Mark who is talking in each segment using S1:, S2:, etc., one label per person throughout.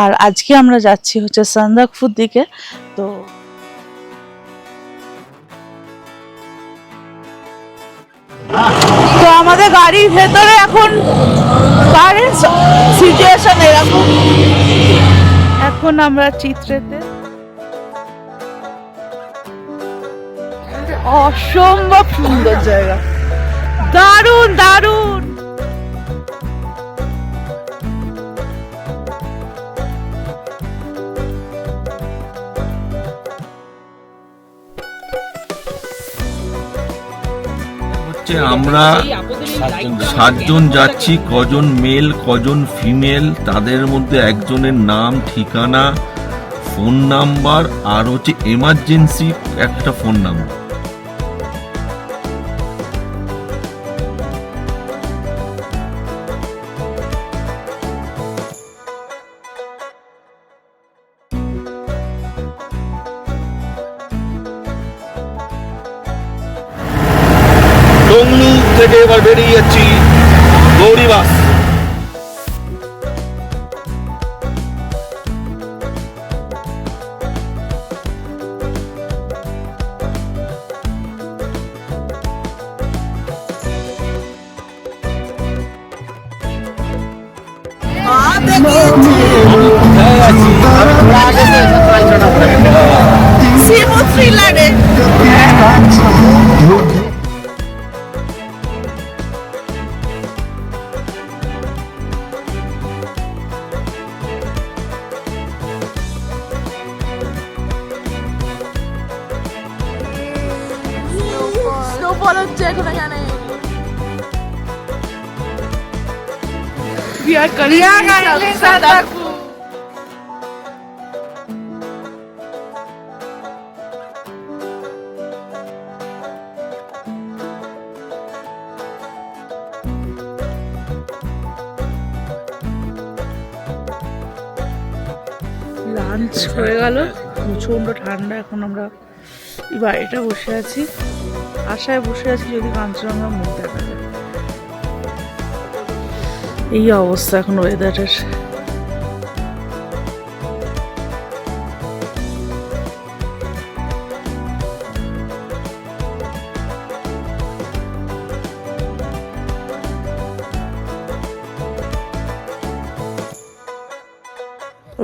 S1: আর আজকে আমরা যাচ্ছি হচ্ছে সান্দাকফুর দিকে। তো তো আমাদের গাড়ির ভেতরে এখন কারেন্ট সিচুয়েশন এরকম। এখন আমরা চিত্রেতে, অসম্ভব সুন্দর জায়গা, দারুণ দারুণ।
S2: আমরা 7 জন যাচ্ছি, কজন মেল কজন ফিমেল, তাদের মধ্যে একজনের নাম, ঠিকানা, ফোন নাম্বার আর হচ্ছে এমার্জেন্সি একটা ফোন নাম্বার। টংলু থেকে এবার বেরিয়ে যাচ্ছি গৌরীবাস।
S1: স্নোফল হচ্ছে এখন এখানে। লাঞ্চ হয়ে গেল, প্রচণ্ড ঠান্ডা। এখন আমরা এই বাড়িটা বসে আছি, আশায় বসে আছি যদি কাঞ্চনজঙ্ঘা মুখ দেখা যায়। এই অবস্থা এখন ওয়েদারের।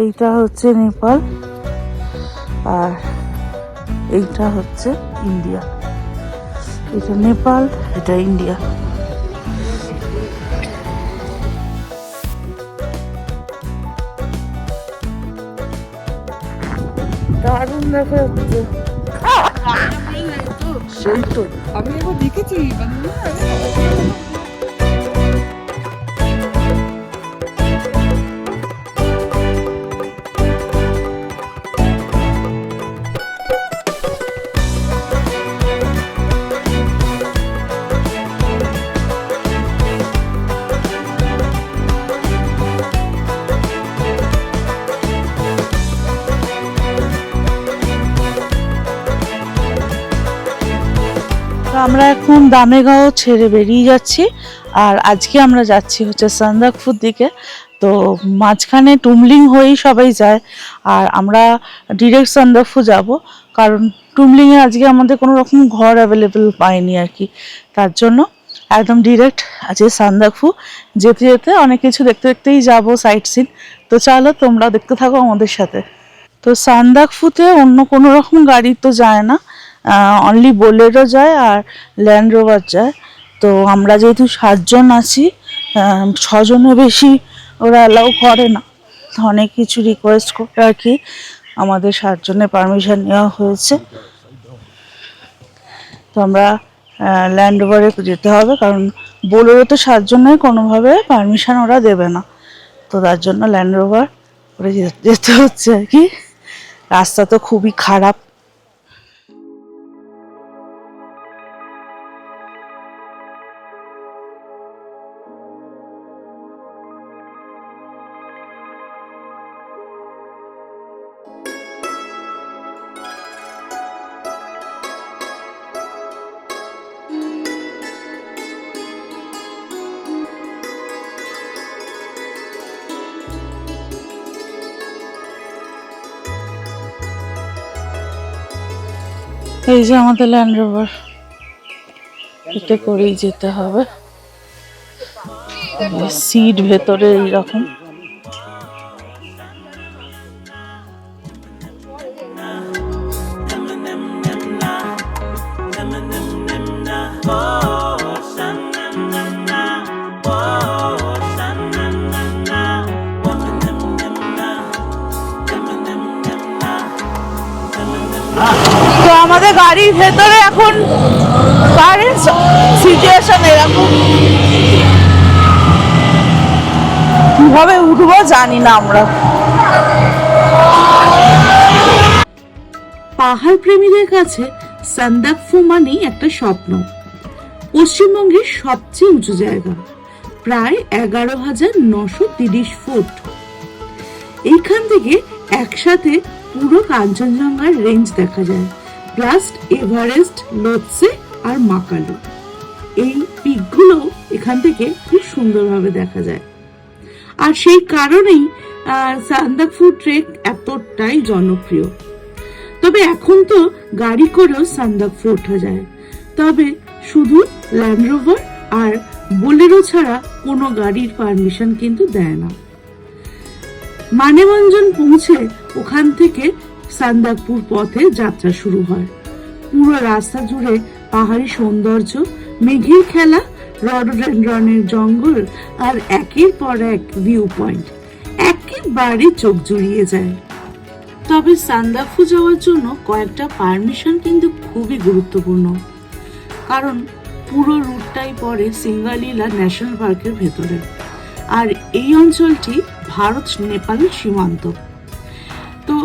S1: এইটা হচ্ছে নেপাল আর এইটা হচ্ছে ইন্ডিয়া। এটা নেপাল, এটা ইন্ডিয়া। দারুণ দেখা যাচ্ছে। সেই তো আমি একবার দেখেছি। আমরা এখন দামেগাঁও ছেড়ে বেরিয়ে যাচ্ছি, আর আজকে আমরা যাচ্ছি হচ্ছে সান্দাকফুর দিকে। তো মাঝখানে টুমলিং হয়েই সবাই যায়, আর আমরা ডিরেক্ট সান্দাকফু যাব, কারণ টুমলিংয়ে আজকে আমাদের কোনো রকম ঘর অ্যাভেলেবেল পাইনি আর কি। তার জন্য একদম ডিরেক্ট আজকে সান্দাকফু। যেতে যেতে অনেক কিছু দেখতে দেখতেই যাব, সাইট সিন। তো চলো তোমরা দেখতে থাকো আমাদের সাথে। তো সান্দাকফুতে অন্য কোনো রকম গাড়ি তো যায় না, অনলি বোলেরো যায় আর ল্যান্ড রোভার যায়। তো আমরা যেহেতু 7 জন আছি, 6 জনের বেশি ওরা অ্যালাউ করে না, অনেক কিছু রিকোয়েস্ট করে আর কি আমাদের 7 জনের পারমিশন নেওয়া হয়েছে। তো আমরা ল্যান্ড রোভারে যেতে হবে, কারণ বোলেরো তো 7 জনের কোনোভাবে পারমিশন ওরা দেবে না। তো তার জন্য ল্যান্ড রোভার করে যেতে হচ্ছে আর কি। রাস্তা তো খুবই খারাপ। এই যে আমাদের ল্যান্ড রোভার, এটা করেই যেতে হবে। সিট ভেতরে এইরকম। তো আমাদের গাড়ির ভেতরে এখন কারেন্ট সিচুয়েশন এরকম, কিভাবে উঠবো জানি না আমরা। পাহাড় প্রেমীদের কাছে সান্দাকফু মানেই একটা স্বপ্ন। পশ্চিমবঙ্গের সবচেয়ে উঁচু জায়গা, প্রায় 11,930 ফুট। এইখান থেকে একসাথে পুরো কাঞ্চনজঙ্ঘার রেঞ্জ দেখা যায়, প্লাস এভারেস্ট, লোৎসে আর মাকালু। এই পিকগুলো এখান থেকে খুব সুন্দরভাবে দেখা যায়। আর সেই কারণেই সান্দাকফু ট্রেক এতটাই জনপ্রিয়। তবে এখন তো গাড়ি করেও সান্দাকফু ওঠা যায়, তবে শুধু ল্যান্ড রোভার আর বোলেরো ছাড়া কোনো গাড়ির পারমিশন কিন্তু দেয় না। মানেভঞ্জন পৌঁছে ওখান থেকে সান্দাকফুর পথে যাত্রা শুরু হয়। পুরো রাস্তা জুড়ে পাহাড়ি সৌন্দর্য, মেঘের খেলা, রডোডেনড্রনের জঙ্গল আর একের পর এক ভিউ পয়েন্ট একেবারে চোখ জুড়িয়ে যায়। তবে সান্দাকফু যাওয়ার জন্য কয়েকটা পারমিশন কিন্তু খুবই গুরুত্বপূর্ণ, কারণ পুরো রুটটাই পড়ে সিঙ্গালীলা ন্যাশনাল পার্কের ভেতরে। আর এই অঞ্চলটি ভারত নেপাল সীমান্ত, তো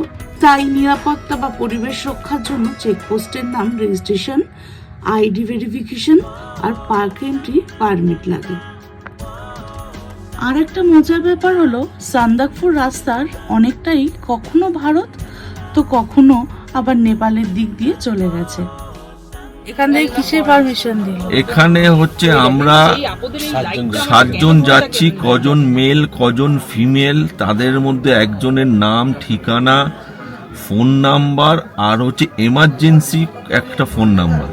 S1: তাই নিরাপত্তা বা পরিবেশ রক্ষার জন্য চেকপোস্টের নাম, রেজিস্ট্রেশন, আইডি ভেরিফিকেশন আর পার্ক এন্ট্রি পারমিট লাগে। আর একটা মজার ব্যাপার হলো সান্দাকফুর রাস্তার অনেকটাই কখনো ভারত তো কখনো আবার নেপালের দিক দিয়ে চলে গেছে। এখান থেকে কিসের পারমিশন দিল?
S2: এখানে হচ্ছে আমরা 7 জন যাচ্ছি, কজন মেল কজন ফিমেল, তাদের মধ্যে একজনের নাম, ঠিকানা, ফোন নাম্বার আর হচ্ছে এমার্জেন্সি একটা ফোন নাম্বার।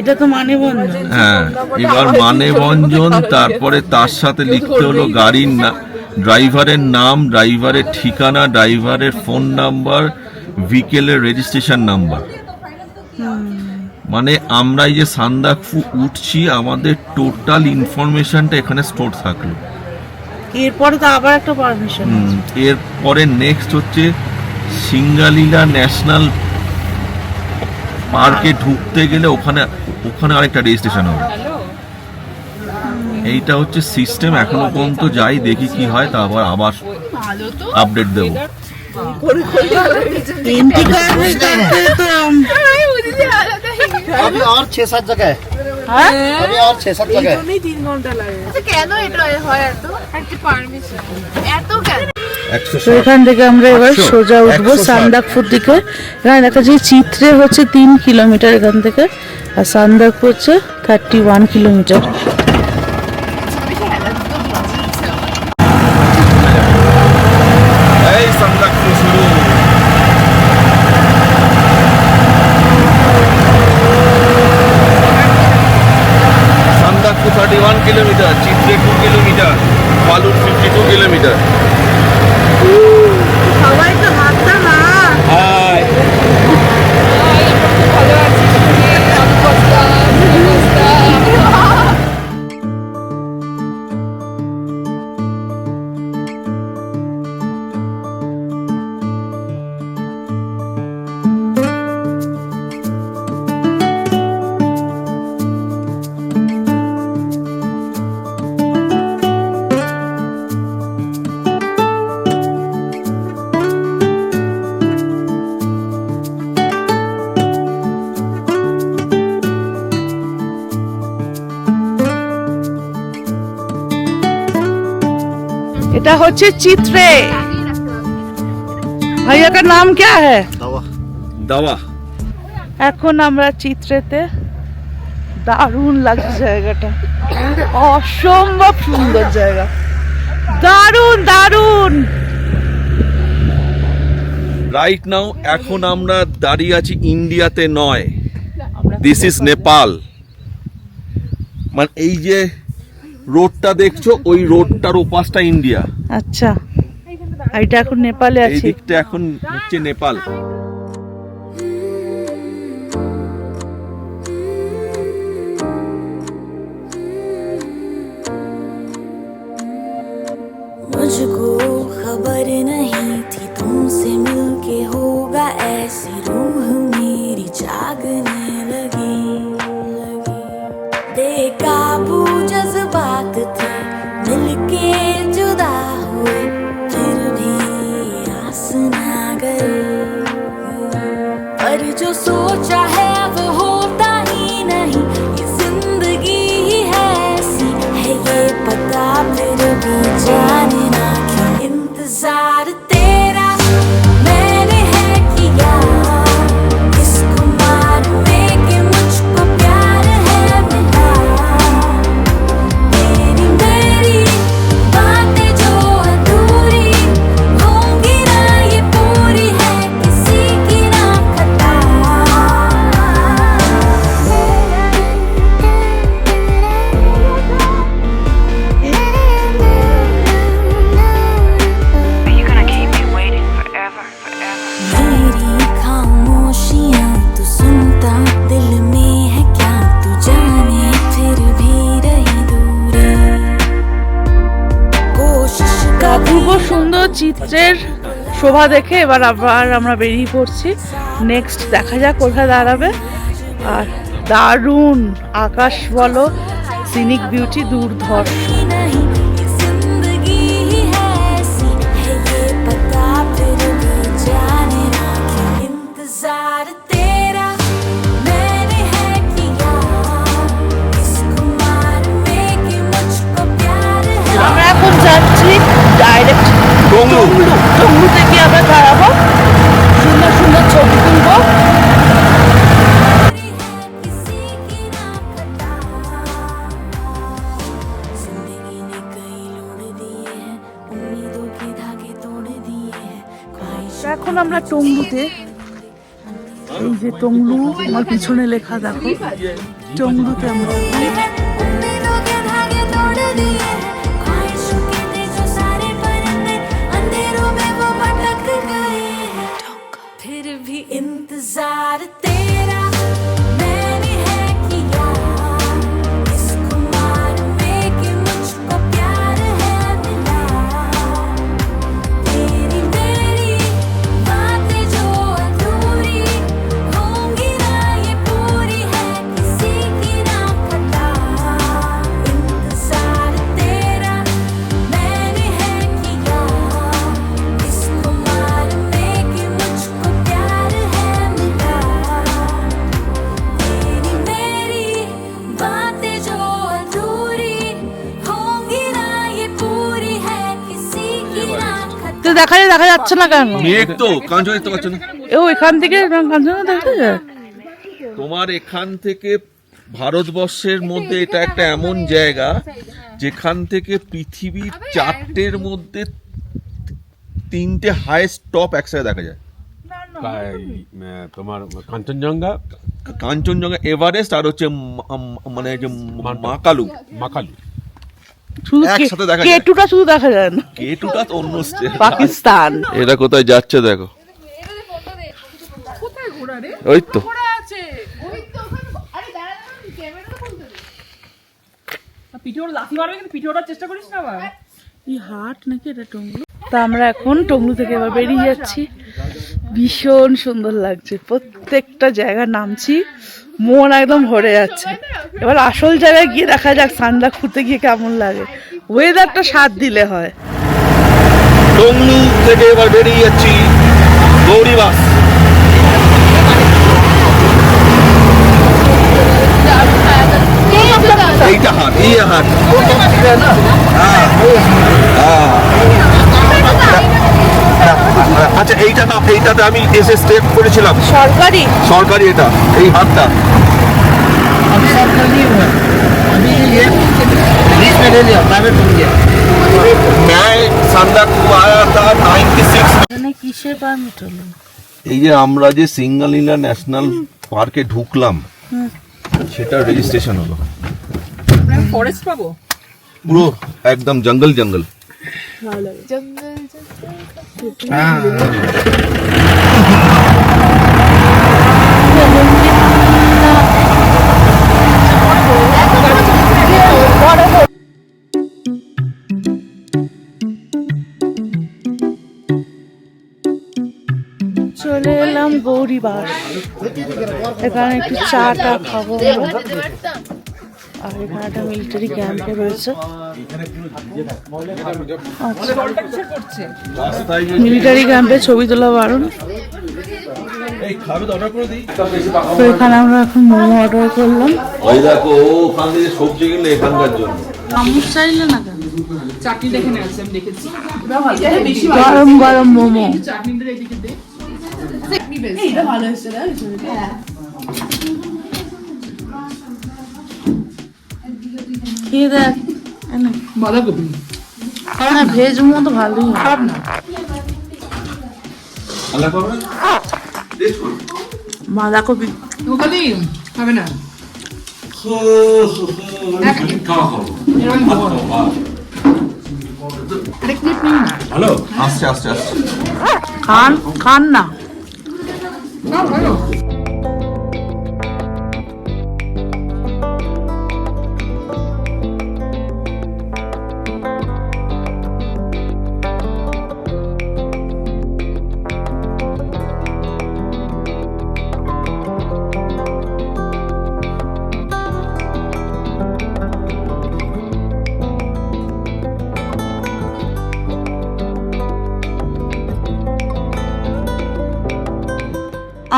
S1: এটা তো মানেভঞ্জন।
S2: হ্যাঁ, এবার মানেভঞ্জন, তারপরে তার সাথে লিখতে হলো গাড়ির ড্রাইভারের নাম, ড্রাইভারের ঠিকানা, ড্রাইভারের ফোন নাম্বার, ভেহিকেলের রেজিস্ট্রেশন নাম্বার। মানে আমরা এই যে সান্দাকফু উঠছি, আমাদের টোটাল ইনফরমেশনটা এখানে স্টোর থাকলো।
S1: এরপরে তো আবার একটা পারমিশন।
S2: এরপরে নেক্সট হচ্ছে সিঙ্গালীলা ন্যাশনাল পার্কে ঢুকতে গেলে ওখানে আরেকটা রেজিস্ট্রেশন হবে। এইটা হচ্ছে সিস্টেম। এখনো পর্যন্ত যাই, দেখি কি হয়, তারপর আবার আপডেট দেবো।
S3: अभी और 6-7 जगह है, अभी और 6-7 जगह है।
S4: 3 ঘন্টা লাগে। আচ্ছা কেন এটা হয় এত? একটা পারমিশন এত কেন?
S1: তো এখান থেকে আমরা এবার সোজা উঠবো সান্দাকফুর দিকে। এখানে দেখা যায় চিত্রে হচ্ছে 3 কিলোমিটার এখান থেকে, আর সান্দাকফু হচ্ছে 31 কিলোমিটার।
S2: এই সান্দাকফু শুরু। সান্দাকফু 31 কিলোমিটার, চিত্রে 2 কিলোমিটার, ফালুট 52 কিলোমিটার।
S1: সবাই তো হাতটা না।
S2: হাই,
S4: ভালো আছি
S1: এটা হচ্ছে চিত্রে। ভাইয়া का नाम क्या है?
S2: দাওয়া।
S1: এখন আমরা চিত্রেতে। দারুণ লাগছে জায়গাটা, অসম্ভব সুন্দর জায়গা, দারুণ দারুণ।
S2: রাইট নাও এখন আমরা দাঁড়িয়ে আছি ইন্ডিয়াতে নয়, দিস ইজ নেপাল। মানে এই যে রোডটা দেখছো, ওই রোডটার ওপাশটা ইন্ডিয়া,
S1: আচ্ছা, এটা এখন নেপালে
S2: এই
S1: আছে।
S2: দিকটা এখন হচ্ছে নেপাল।
S5: मुझको खबर नहीं थी तुमसे मिलके होगा ऐसी रूह मेरी जागने लगी बेकाबू जज्बात थे मिलके जुदा हुए फिर भी आस ना गए पर जो सोचा है वो होता ही नहीं ये जिंदगी ही है ऐसी है ये पता फिर भी जाने ना क्यों इंतजार तेरा मैंने है किया इस खुमार में कि मुझको प्यार है मिला तेरी मेरी बातें जो अधूरी होंगी ना ये पूरी है किसी की ना खता
S6: Are you gonna keep me waiting forever, forever?
S5: मेरी खामोशियां तू सुनता दिल में है क्या तू जाने फिर भी रही दूरी कोशिश
S1: অপূর্ব সুন্দর চিত্রের শোভা দেখে এবার আবার আমরা বেরিয়ে পড়ছি। নেক্সট দেখা যাক কোথায় দাঁড়াবে। আর দারুণ আকাশ বলো, সিনিক বিউটি দুর্ধর্ষ।
S5: कभी नहीं ये जिंदगी ही है ऐसी है ये पता फिर भी जाने ना क्यों इंतजार तेरा मैंने है किया इस खुमार में कि मुझको प्यार है
S1: আমরা এখন যাচ্ছি ডাইরেক্ট
S2: টংলু।
S1: টংলুতে গিয়ে আমরা দাঁড়াবো, সুন্দর সুন্দর ছবি তুলবো।
S5: किसी की ना खता जिंदगी ने कई लोड़ दिए हैं उम्मीदों के धागे तोड़ दिए हैं ख्वाहिश
S1: এখন আমরা টংলুতে, এই যে টংলু আমার পিছনে লেখা দেখো, টংলুতে আমরা
S5: उम्मीदों के धागे तोड़ दिए हैं ख्वाहिशों के थे जो सारे परिंदे अंधेरों में वो भटक गए हैं फिर भी इंतजार तेरा मैंने है किया इस खुमार में कि मुझको प्यार है मिला तेरी मेरी बातें जो अधूरी होंगी ना ये पूरी है किसी की ना खता इंतजार तेरा मैंने है किया इस खुमार में कि मुझको प्यार है मिला तेरी मेरी बातें जो अधूरी होंगी ना ये पूरी है किसी की ना खता
S1: তো দেখা যাচ্ছে না কেন?
S2: মেঘ তো কাঞ্চন দেখতে পাচ্ছ না?
S1: ও এখান থেকে কাঞ্চনা দেখা যায়।
S2: তোমার এখান থেকে ভারতবর্ষের মধ্যে এটা একটা এমন জায়গা যেখান থেকে পৃথিবীর 4টের মধ্যে 3টে হাইয়েস্ট টপ একসাথে দেখা যায়।
S7: তোমার কাঞ্চনজঙ্ঘা,
S2: কাঞ্চনজঙ্ঘা, এভারেস্ট আর হচ্ছে মানে যে মাকালু,
S7: মাকালু।
S1: শুধু
S2: একসাথে দেখা যায়।
S1: কেটুটা শুধু দেখা যায় না,
S2: কেটুটা তো অন্য স্টেট।
S1: পাকিস্তান।
S2: এরা কোথায় যাচ্ছে দেখো,
S4: কোথায় ঘোড়া রে?
S2: ওই তো
S4: ঘোড়া আছে ওই তো ওখানে। আরে দাঁড়া দাঁড়া ক্যামেরাটা খুলতে দে।
S8: পিঠে লাথি মারবে কিন্তু পিঠে ওঠার চেষ্টা করিস না আবার।
S1: এই হাট নাকি এটা টংলু? তা আমরা এখন টংলু থেকে এবার বেরিয়ে যাচ্ছি। ভীষণ সুন্দর লাগছে, প্রত্যেকটা জায়গা নামছি, মন একদম ভরে যাচ্ছে। এবার আসল জায়গায় গিয়ে দেখা যাক সান্দাকফুতে গিয়ে কেমন লাগে। ওয়েদারটা সাথ দিলে হয়।
S2: টংলু থেকে এবার বেরিয়ে যাচ্ছি গৌরীবাস। এইটা হাট, এই হাট। আচ্ছা এইটাতে আমি এসে স্টে করেছিলাম, সরকারি এটা, এই হাটটা। मैं संदकफू आया था 96।
S1: কিসের পারমিট হলো?
S2: এই যে আমরা যে সিঙ্গালিলা ন্যাশনাল পার্কে ঢুকলাম, সেটা রেজিস্ট্রেশন হলো।
S8: ফরেস্ট পাবো।
S2: পুরো একদম জঙ্গল জঙ্গল।
S1: চলে এলাম গৌরীবাস, এখানে একটু চা টা খাবো আমরা। আর এখানে একটা মিলিটারি ক্যাম্পে রয়েছে। মিলিটারি ক্যাম্পে ছবি তোলা বারণ। তো এখানে আমরা এখন মোমো অর্ডার করলাম।
S2: ওই দেখো ওখান থেকে সবজি কিনলে এখানকার জন্য।
S1: চামচ চাইলে না কেন?
S8: চাটনি দেখে আছে আমি দেখেছি।
S1: গরম গরম মোমো।
S8: চাটনিটা এদিকে দে।
S1: খেয়ে দেখ।
S8: বাঁধাকপি
S1: হ্যাঁ, ভেজ মোমো তো ভালোই হয়।
S8: খারাপ না।
S1: বাঁধাকপি
S8: ওখানে হবে না।
S2: হ্যালো, আসছে আসছে আসছে।
S1: খান খান না।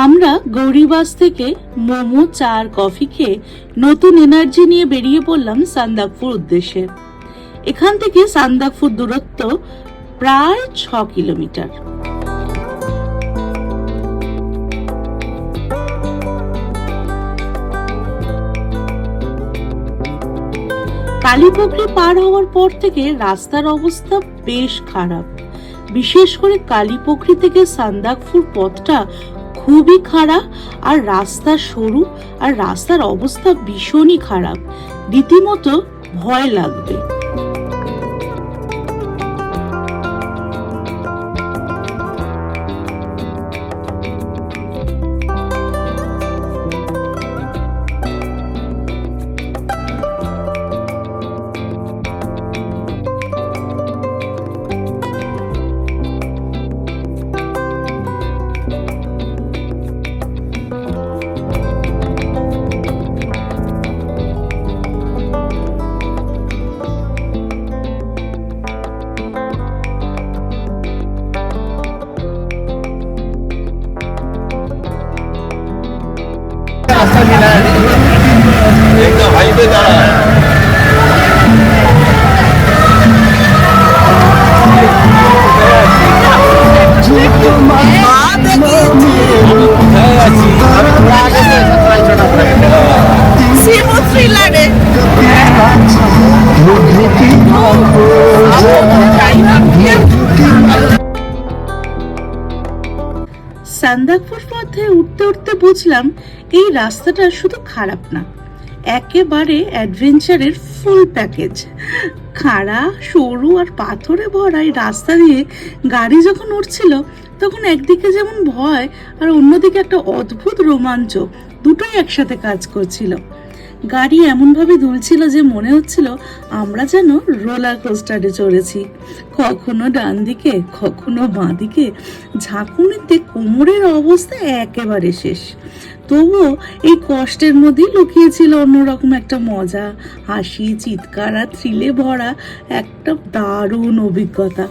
S1: আমরা গৌরীবাস থেকে মোমো, চা আর কফি খেয়ে নতুন এনার্জি নিয়ে বেরিয়ে পড়লাম সান্দাকফুর উদ্দেশ্যে। এখান থেকে সান্দাকফুর দূরত্ব প্রায় 6 কিলোমিটার। কালীপুকুরি পার হওয়ার পর থেকে রাস্তার অবস্থা বেশ খারাপ। বিশেষ করে কালীপুকুরি থেকে সান্দাকফুর পথটা খুবই খারাপ, আর রাস্তা সরু, আর রাস্তার অবস্থা ভীষণই খারাপ, রীতিমতো ভয় লাগবে।
S2: एकदम हाईवे जा रहा है।
S1: সান্দাকফুর পথে উঠতে উঠতে বুঝলাম এই রাস্তাটা শুধু খারাপ না, একেবারে অ্যাডভেঞ্চারের ফুল প্যাকেজ। খাড়া, সরু আর পাথরে ভরা এই রাস্তা দিয়ে গাড়ি যখন উঠছিল, তখন একদিকে যেমন ভয় আর অন্যদিকে একটা অদ্ভুত রোমাঞ্চ, দুটোই একসাথে কাজ করছিল। গাড়ি এমনভাবে দুলছিল যে মনে হচ্ছিল আমরা যেন রোলার কোস্টারে চড়েছি। কখনো ডান দিকে, কখনো বাঁ দিকে, ঝাঁকুনিতে কোমরের অবস্থা একেবারে শেষ। তবুও এই কষ্টের মধ্যেই লুকিয়েছিল অন্যরকম একটা মজা, হাসি, চিৎকার আর থ্রিলে ভরা একটা দারুণ অভিজ্ঞতা।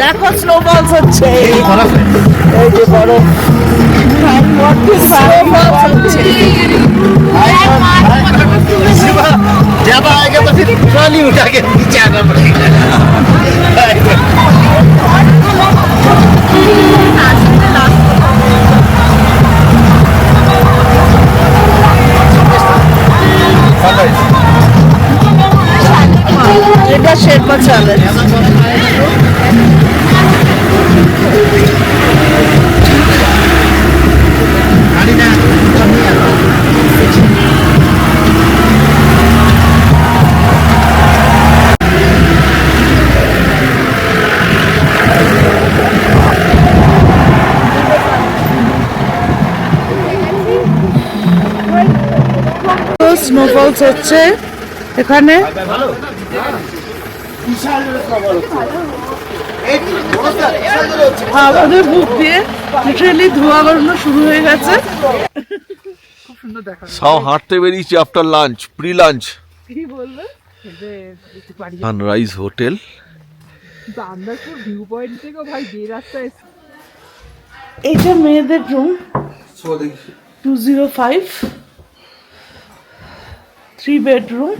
S1: দেখো স্নোফলস হচ্ছে, এই যে বরফ
S3: ज्यादा आएगा तो फिर उठा के नीचे आना पड़ेगा।
S1: এটা শেরপা চালের স্নোফলস হচ্ছে এখানে। আমাদের বুক দিয়ে লিটারালি ধোঁয়া বেরোনো শুরু হয়ে গেছে।
S2: সব হাঁটতে বেরিয়েছি আফটার লাঞ্চ, প্রি লাঞ্চ।
S8: কি বললো
S2: সানরাইজ হোটেল।
S8: আন্দাজপুর ভিউ পয়েন্ট থেকে ভাই যে রাস্তায়
S1: এইটা মেয়েদের রুম 205, 3 বেডরুম।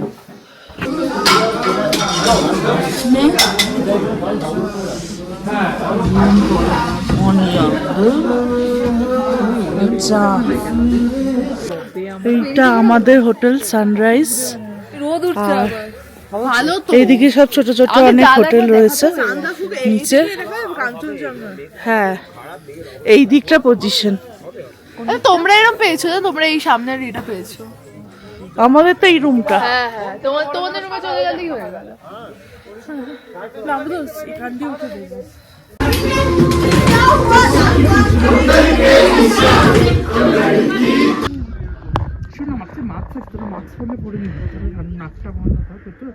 S1: এইটা আমাদের হোটেল সানরাইজ।
S4: রোদ উঠছে আবার ভালো তো
S1: এইদিকে সব ছোট ছোট অনেক হোটেল রয়েছে নিচে।
S4: কাঞ্চনজঙ্ঘা
S1: হ্যাঁ, এই দিকটা পজিশন।
S4: তোমরা এরকম পেয়েছো না, তোমরা এই সামনের এটা পেয়েছো।
S1: আমাদের তো এই রুমটা।
S4: হ্যাঁ হ্যাঁ, তোমাদের রুমে চলে গেলেই হয়ে গেল। এখান দিয়ে উঠে দেবো।
S8: শোনো আমার কাছে মাস্ক আছে, তোরা মাস্ক পরলে পরে নিবো, তাহলে নাকটা বন্ধ থাকবে তো।